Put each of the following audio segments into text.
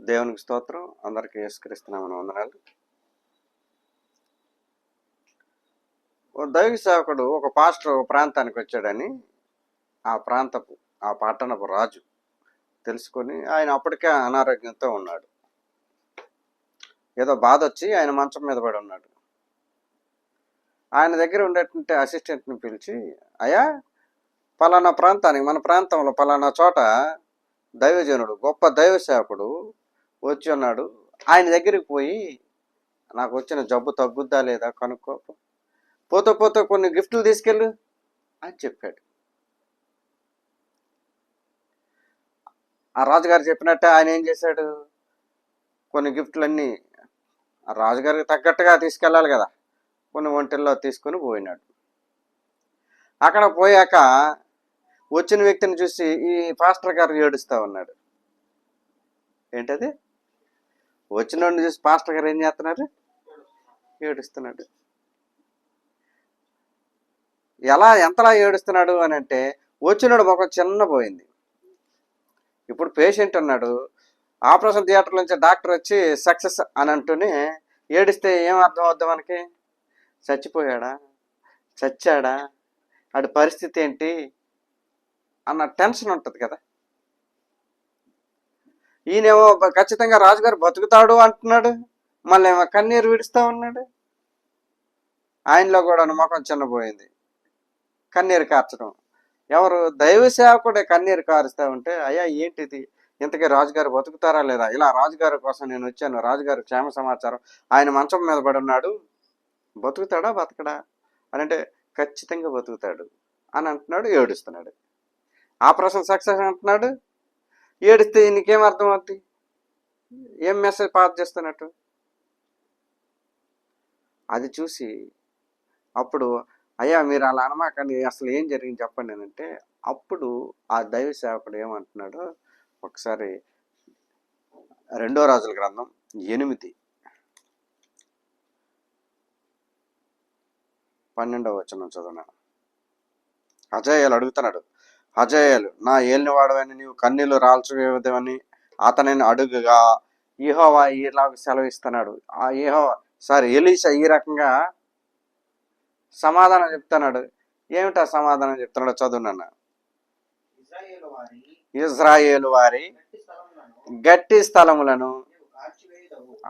దేవునికి స్తోత్రం. అందరికీ యేసుక్రీస్తునామమున వందనాలు. ఓ దైవ సేవకుడు ఒక పాస్టర్ ఒక ప్రాంతానికి వచ్చాడని ఆ పట్టణపు రాజు తెలుసుకొని ఆయన అప్పటికే అనారోగ్యంతో ఉన్నాడు. ఏదో బాధ వచ్చి ఆయన మంచం మీద పడి ఉన్నాడు. ఆయన దగ్గర ఉండేటువంటి అసిస్టెంట్ని పిలిచి, అయ్యా పలానా ప్రాంతానికి, మన ప్రాంతంలో పలానా చోట దైవజనుడు, గొప్ప దైవ సేవకుడు వచ్చి ఉన్నాడు, ఆయన దగ్గరికి పోయి నాకు వచ్చిన జబ్బు తగ్గుద్దా లేదా కనుక్కో, పోతే పోతే కొన్ని గిఫ్ట్లు తీసుకెళ్ళు అని చెప్పాడు. ఆ రాజుగారు చెప్పినట్టే ఆయన ఏం చేశాడు, కొన్ని గిఫ్ట్లన్నీ ఆ రాజుగారికి తగ్గట్టుగా తీసుకెళ్ళాలి కదా, కొన్ని ఒంటిల్లో తీసుకుని పోయినాడు. అక్కడ పోయాక వచ్చిన వ్యక్తిని చూసి ఈ పాస్టర్ గారు ఏడుస్తూ ఉన్నాడు. ఏంటది? వచ్చిన చూసి పాస్టర్ గారు ఏం చేస్తున్నారు? ఏడుస్తున్నాడు. ఎంతలా ఏడుస్తున్నాడు అని అంటే, వచ్చినాడు ముఖం చిన్న పోయింది. ఇప్పుడు పేషెంట్ ఉన్నాడు, ఆపరేషన్ థియేటర్ నుంచి డాక్టర్ వచ్చి సక్సెస్ అని అంటూనే ఏడిస్తే ఏం అర్థం అవుద్ది మనకి? చచ్చిపోయాడా, చచ్చాడా, వాడి పరిస్థితి ఏంటి అన్న టెన్షన్ ఉంటుంది కదా. ఈయనేమో ఖచ్చితంగా రాజుగారు బతుకుతాడు అంటున్నాడు, మళ్ళీ ఏమో కన్నీరు విడుస్తూ ఉన్నాడు. ఆయనలో కూడా ముఖం చిన్నపోయింది, కన్నీరు కార్చడం. ఎవరు? దైవ సేవకుడే కన్నీరు కారుస్తూ ఉంటే, అయ్యా ఏంటిది, ఇంతకీ రాజుగారు బతుకుతారా లేదా? ఇలా రాజుగారి కోసం నేను వచ్చాను, రాజుగారు క్షేమ సమాచారం, ఆయన మంచం మీద పడి ఉన్నాడు, బతుకుతాడా బతకడా అని అంటే, ఖచ్చితంగా బతుకుతాడు అని అంటున్నాడు, ఏడుస్తున్నాడు. ఆపరేషన్ సక్సెస్ అంటున్నాడు, ఏడిస్తే నీకేం అర్థం అవుద్ది? ఏం మెసేజ్ పాస్ చేస్తున్నట్టు? అది చూసి అప్పుడు, అయ్యా మీరు అలా అనమాకండి, అసలు ఏం జరిగింది చెప్పండి అని అంటే, అప్పుడు ఆ దైవ సేవకుడు ఏమంటున్నాడు, ఒకసారి 2 రాజుల గ్రంథం 8:12 చదువున్నాను. హజాయేలు అడుగుతున్నాడు, హజాయేలు నా ఏలినవాడవని నీవు కన్నీళ్లు రాల్చవేవని అతనిని అడుగుగా యెహోవా ఇలాగ సెలవిస్తున్నాడు. ఎలీషా ఈ రకంగా సమాధానం చెప్తున్నాడు. ఏమిటా సమాధానం చెప్తున్నాడు? చదువునన్న. ఇజ్రాయేలు వారి గట్టి స్థలములను,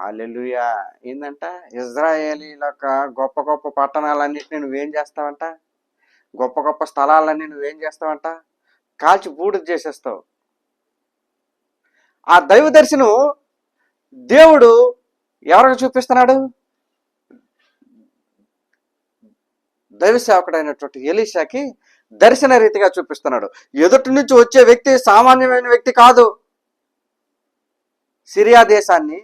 హల్లెలూయా, ఏందంట? ఇజ్రాయేలీలొక్క గొప్ప గొప్ప పట్టణాలన్నింటినీ నువ్వేం చేస్తావంట? గొప్ప గొప్ప స్థలాలన్నీ నువ్వేం చేస్తావంట? కాల్చి బూడిద చేసేస్తావు. ఆ దైవ దర్శనం దేవుడు ఎవరికి చూపిస్తున్నాడు? దైవ సేవకుడైనటువంటి ఎలీషాకి దర్శన రీతిగా చూపిస్తున్నాడు. ఎదుటి నుంచి వచ్చే వ్యక్తి సామాన్యమైన వ్యక్తి కాదు. సిరియా దేశాన్ని,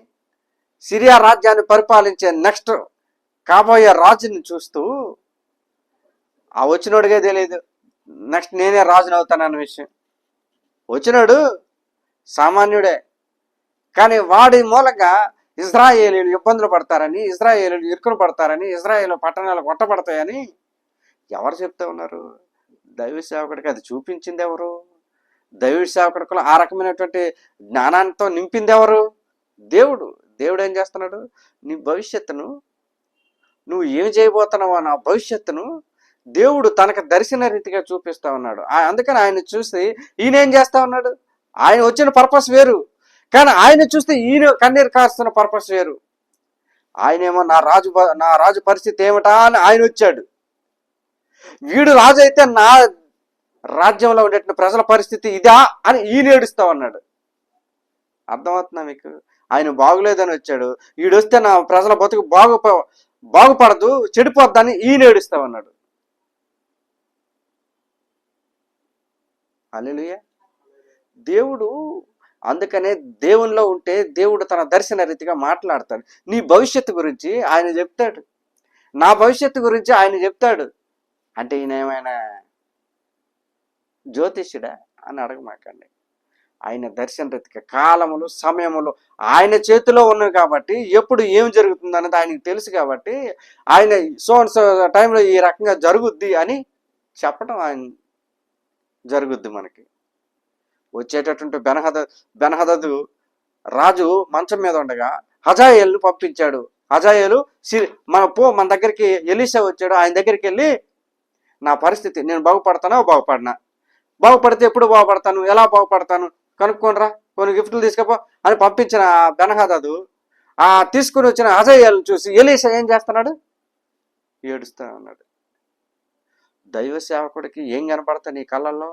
సిరియా రాజ్యాన్ని పరిపాలించే నెక్స్ట్ కాబోయే రాజుని చూస్తూ, ఆ వచ్చినోడికే తెలియదు నెక్స్ట్ నేనే రాజుని అవుతానన్న విషయం. వచ్చినాడు సామాన్యుడే, కానీ వాడి మూలంగా ఇజ్రాయేలీలు ఇబ్బందులు పడతారని, ఇజ్రాయేలీలు ఇరుకులు పడతారని, ఇజ్రాయేలు పట్టణాలు కొట్టబడతాయని ఎవరు చెప్తూ ఉన్నారు? దైవ సేవకుడికి అది చూపించింది ఎవరు? దైవ సేవకుడికి ఆ రకమైనటువంటి జ్ఞానాంతో నింపింది ఎవరు? దేవుడు. దేవుడు ఏం చేస్తున్నాడు? నీ భవిష్యత్తును, నువ్వు ఏం చేయబోతున్నావో నా భవిష్యత్తును దేవుడు తనకు దర్శన రీతిగా చూపిస్తా ఉన్నాడు. అందుకని ఆయన చూసి ఈయన ఏం చేస్తా ఉన్నాడు? ఆయన వచ్చిన పర్పస్ వేరు, కానీ ఆయన చూస్తే ఈయన కన్నీరు కాస్తున్న పర్పస్ వేరు. ఆయనేమో నా రాజు పరిస్థితి ఏమిటా అని ఆయన వచ్చాడు. వీడు రాజు అయితే నా రాజ్యంలో ఉండేటువంటి ప్రజల పరిస్థితి ఇదా అని ఈయన ఏడుస్తా ఉన్నాడు. అర్థమవుతుందా మీకు? ఆయన బాగులేదని వచ్చాడు, వీడొస్తే నా ప్రజల బతుకు బాగుపడదు, చెడిపోద్దని ఈయన ఏడుస్తా ఉన్నాడు. హల్లెలూయా. దేవుడు అందుకనే దేవునిలో ఉంటే దేవుడు తన దర్శన రీతిగా మాట్లాడతాడు. నీ భవిష్యత్తు గురించి ఆయన చెప్తాడు, నా భవిష్యత్తు గురించి ఆయన చెప్తాడు. అంటే ఈయన ఏమైనా జ్యోతిష్యుడా అని అడగమాకండి. ఆయన దర్శన రీతిగా కాలములు సమయములు ఆయన చేతిలో ఉన్నవి కాబట్టి, ఎప్పుడు ఏం జరుగుతుంది అనేది ఆయనకి తెలుసు కాబట్టి, ఆయన సో టైంలో ఈ రకంగా జరుగుద్ది అని చెప్పడం ఆయన జరుగుద్ది. మనకి వచ్చేటటువంటి బెనహదదు రాజు మంచం మీద ఉండగా హజాయేలును పంపించాడు. హజాయేలు మన దగ్గరికి ఎలీషా వచ్చాడు. ఆయన దగ్గరికి వెళ్ళి నా పరిస్థితి, నేను బాగుపడతానా బాగుపడినా, బాగుపడితే ఎప్పుడు బాగుపడతాను, ఎలా బాగుపడతాను కనుక్కోనరా, కొన్ని గిఫ్ట్లు తీసుకపో అని పంపించిన బెన్హదదు ఆ తీసుకుని వచ్చిన హజాయేలును చూసి ఎలీషా ఏం చేస్తున్నాడు? ఏడుస్తా ఉన్నాడు. దైవ సేవకుడికి ఏం కనపడతా నీ కళ్ళల్లో?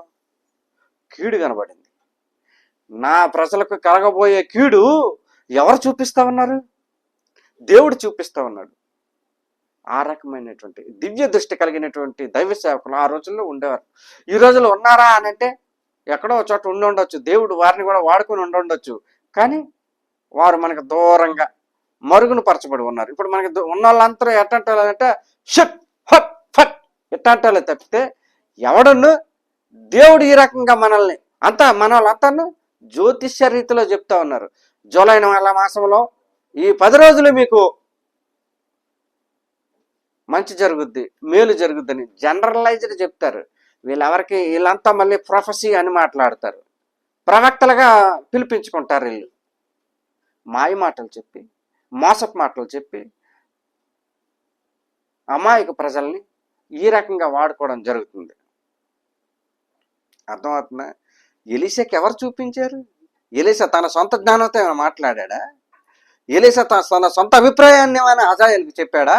కీడు కనబడింది. నా ప్రజలకు కలగబోయే కీడు ఎవరు చూపిస్తా ఉన్నారు? దేవుడు చూపిస్తా ఉన్నాడు. ఆ రకమైనటువంటి దివ్య దృష్టి కలిగినటువంటి దైవ సేవకులు ఆ రోజుల్లో ఉండేవారు. ఈ రోజుల్లో ఉన్నారా అని అంటే ఎక్కడో ఒక చోట ఉండి ఉండొచ్చు, దేవుడు వారిని కూడా వాడుకొని ఉండొచ్చు. కానీ వారు మనకు దూరంగా మరుగున పరచబడి ఉన్నారు. ఇప్పుడు మనకి ఉన్న వాళ్ళంతా ఎట్టంటే షట్ హట్ ఫట్ ఎట్టంటాలే తప్పితే ఎవడನ್ನು దేవుడు ఈ రకంగా మనల్ని మన వాళ్ళంతాను జ్యోతిష్య రీతిలో చెప్తా ఉన్నారు. జూలై మాసంలో ఈ 10 రోజులు మీకు మంచి జరుగుద్ది, మేలు జరుగుద్దని జనరలైజ్డ్ చెప్తారు. వీళ్ళంతా మళ్ళీ ప్రొఫెసీ అని మాట్లాడతారు. ప్రవక్తలుగా పిలిపించుకుంటారు. వీళ్ళు మాయ మాటలు చెప్పి, మోసపు మాటలు చెప్పి అమాయక ప్రజల్ని ఈ రకంగా వాడుకోవడం జరుగుతుంది. అర్థమవుతుందా? ఎలీషాకి ఎవరు చూపించారు? ఎలీషా తన సొంత జ్ఞానంతో ఏమైనా మాట్లాడా? ఎలీషా తన సొంత అభిప్రాయాన్ని ఏమైనా హజాయేలుకి చెప్పాడా?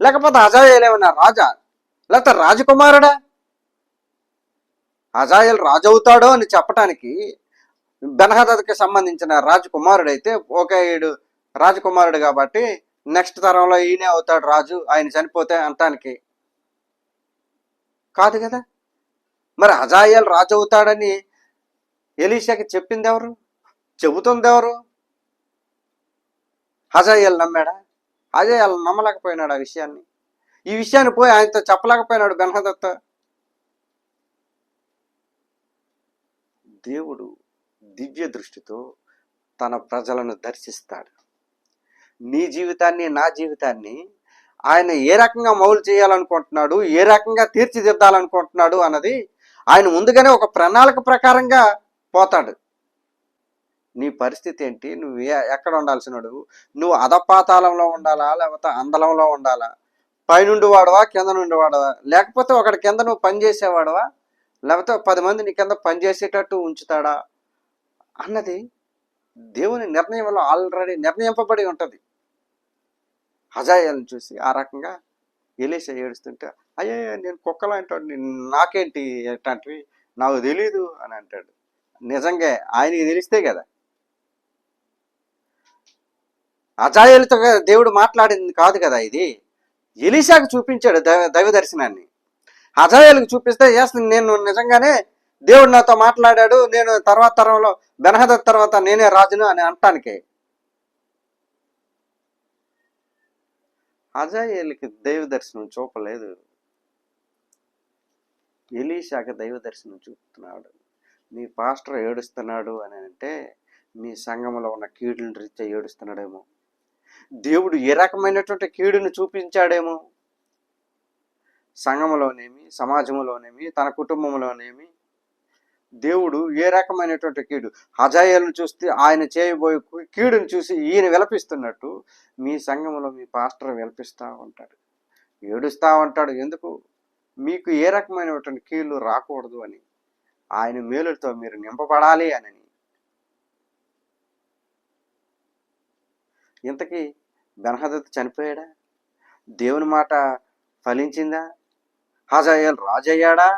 లేకపోతే హజాయేలు ఏమైనా రాజా, లేకపోతే రాజకుమారుడా? హజాయేలు రాజు అవుతాడో అని చెప్పటానికి బెన్హదదుకి సంబంధించిన రాజకుమారుడైతే ఓకే, ఈడు రాజకుమారుడు కాబట్టి నెక్స్ట్ తరంలో ఈయనే అవుతాడు రాజు, ఆయన చనిపోతే అంటానికి కాదు కదా. మరి హజాయేలు రాజు అవుతాడని ఎలీషాకి చెప్పింది ఎవరు? చెబుతుంది ఎవరు? హజాయేలు నమ్మాడా? హజాయేలు నమ్మలేకపోయినాడు ఆ విషయాన్ని. ఈ విషయాన్ని పోయి ఆయనతో చెప్పలేకపోయినాడు బెన్హదద్తో. దేవుడు దివ్య దృష్టితో తన ప్రజలను దర్శిస్తాడు. నీ జీవితాన్ని, నా జీవితాన్ని ఆయన ఏ రకంగా మౌలు చేయాలనుకుంటున్నాడు, ఏ రకంగా తీర్చిదిద్దాలనుకుంటున్నాడు అన్నది ఆయన ముందుగానే ఒక ప్రణాళిక ప్రకారంగా పోతాడు. నీ పరిస్థితి ఏంటి? నువ్వు ఎక్కడ ఉండాల్సినాడు? నువ్వు అధపాతాళంలో ఉండాలా, లేకపోతే అందలంలో ఉండాలా? పైనుండి వాడవా, కింద నుండి వాడవా? లేకపోతే ఒకటి కింద నువ్వు పనిచేసేవాడవా, లేకపోతే 10 మంది నీ కింద పనిచేసేటట్టు ఉంచుతాడా అన్నది దేవుని నిర్ణయంలో ఆల్రెడీ నిర్ణయింపబడి ఉంటుంది. హజాయేలుని చూసి ఆ రకంగా ఎలీషా ఏడుస్తుంటే, అయ్యే నేను కుక్కలాంటి నాకేంటి ఎట్లాంటివి, నాకు తెలీదు అని అంటాడు. నిజంగా ఆయనకి తెలిస్తే కదా. హజాయేలుతో దేవుడు మాట్లాడింది కాదు కదా ఇది. ఎలీషాకు చూపించాడు దైవ దర్శనాన్ని. హజాయేలుకి చూపిస్తే నేను నిజంగానే దేవుడు నాతో మాట్లాడాడు, నేను తర్వాత తరంలో బెన్హదద్ తర్వాత నేనే రాజును అని అంటానికి. హజాయేలుకి దైవ దర్శనం చూపలేదు, ఎలీషాకి దైవ దర్శనం చూపుతున్నాడు. మీ పాస్టర్ ఏడుస్తున్నాడు అని అంటే మీ సంఘంలో ఉన్న కీడుని రీత్యా ఏడుస్తున్నాడేమో, దేవుడు ఏ రకమైనటువంటి కీడుని చూపించాడేమో. సంఘంలోనేమి, సమాజంలోనేమి, తన కుటుంబంలోనేమి దేవుడు ఏ రకమైనటువంటి కీడు, హజాయేలును చూస్తే ఆయన చేయబోయే కీడుని చూసి ఈయన విలపిస్తున్నట్టు మీ సంఘంలో మీ పాస్టర్ విలపిస్తూ ఉంటాడు, ఏడుస్తూ ఉంటాడు. ఎందుకు? మీకు ఏ రకమైనటువంటి కీళ్ళు రాకూడదు అని, ఆయన మేలుతో మీరు నింపబడాలి అని. ఇంతకీ బెన్హదద్ చనిపోయాడా? దేవుని మాట ఫలించిందా? హజాయేలు రాజయ్యాడా?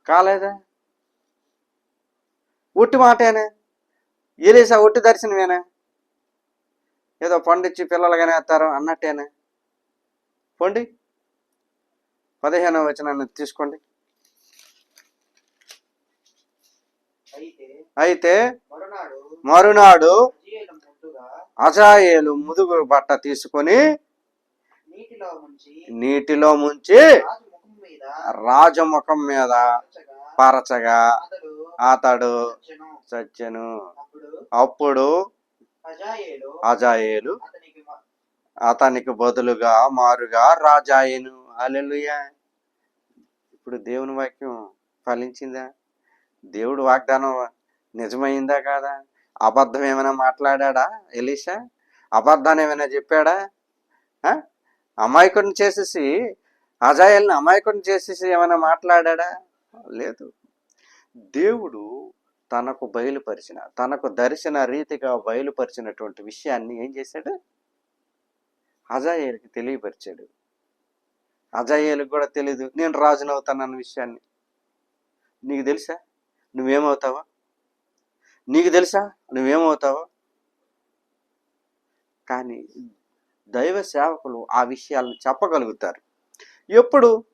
కాలేదా? ఒట్టి మాటేనా? ఎలీషా ఒట్టి దర్శనమేనా? ఏదో పండిచ్చి పిల్లలుగానే వేస్తారు అన్నట్టేనా? పోండి 15వ వచనాన్ని తీసుకోండి. అయితే మరునాడు హజాయేలు ముదుగు బట్ట తీసుకొని నీటిలో ముంచి రాజముఖం మీద పరచగా అతడు చచ్చెను. అప్పుడు హజాయేలు అతనికి బదులుగా మారుగా రాజాయేను. హల్లెలూయా. ఇప్పుడు దేవుని వాక్యం ఫలించిందా? దేవుడు వాగ్దానం నిజమైందా కాదా? అబద్ధం ఏమైనా మాట్లాడా ఎలీషా? అబద్ధాన్ని ఏమైనా చెప్పాడా? ఆ? అమాయకుడిని చేసేసి, హజాయేలుని అమాయకుడిని చేసేసి ఏమైనా మాట్లాడా? లేదు. దేవుడు తనకు బయలుపరిచిన, తనకు దర్శన రీతిగా బయలుపరిచినటువంటి విషయాన్ని ఏం చేశాడు? హజాయేలుకి తెలియపరిచాడు. హజాయేలుకి కూడా తెలీదు నేను రాజును అవుతానన్న విషయాన్ని. నీకు తెలుసా నువ్వేమవుతావా? నీకు తెలుసా నువ్వేమవుతావో? కానీ దైవ సేవకులు ఆ విషయాలను చెప్పగలుగుతారు. ఎప్పుడు?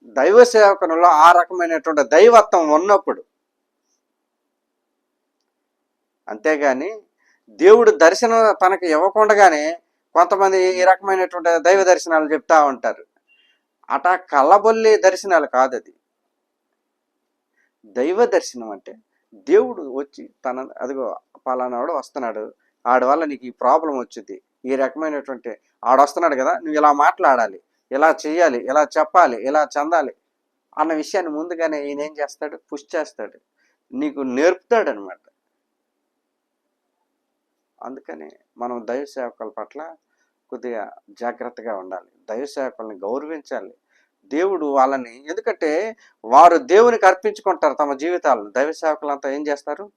దైవ సేవకులలో ఆ రకమైనటువంటి దైవత్వం ఉన్నప్పుడు. అంతేగాని దేవుడు దర్శనం తనకు ఇవ్వకుండానే కొంతమంది ఈ రకమైనటువంటి దైవ దర్శనాలు చెప్తా ఉంటారు. అటా కళ్ళబొల్లి దర్శనాలు కాదు అది. దైవ దర్శనం అంటే దేవుడు వచ్చి అదిగో పలానాడు వస్తున్నాడు, ఆడి వల్ల నీకు ఈ ప్రాబ్లం వచ్చింది, ఈ రకమైనటువంటి ఆడొస్తున్నాడు కదా, నువ్వు ఇలా మాట్లాడాలి, ఇలా చెయ్యాలి, ఇలా చెప్పాలి, ఇలా చెందాలి అన్న విషయాన్ని ముందుగానే ఈయన ఏం చేస్తాడు? పుష్ చేస్తాడు, నీకు నేర్పుతాడు అనమాట. అందుకని మనం దైవ సేవకుల పట్ల కొద్దిగా జాగ్రత్తగా ఉండాలి, దైవ సేవకుల్ని గౌరవించాలి. దేవుడు వాళ్ళని, ఎందుకంటే వారు దేవునికి అర్పించుకుంటారు తమ జీవితాలను. దైవ సేవకులంతా ఏం చేస్తారు?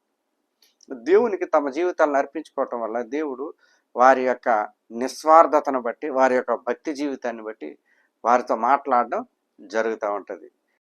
దేవునికి తమ జీవితాలను అర్పించుకోవటం వల్ల దేవుడు వారి యొక్క నిస్వార్థతను బట్టి, వారి యొక్క భక్తి జీవితాన్ని బట్టి వారితో మాట్లాడడం జరుగుతూ ఉంటుంది.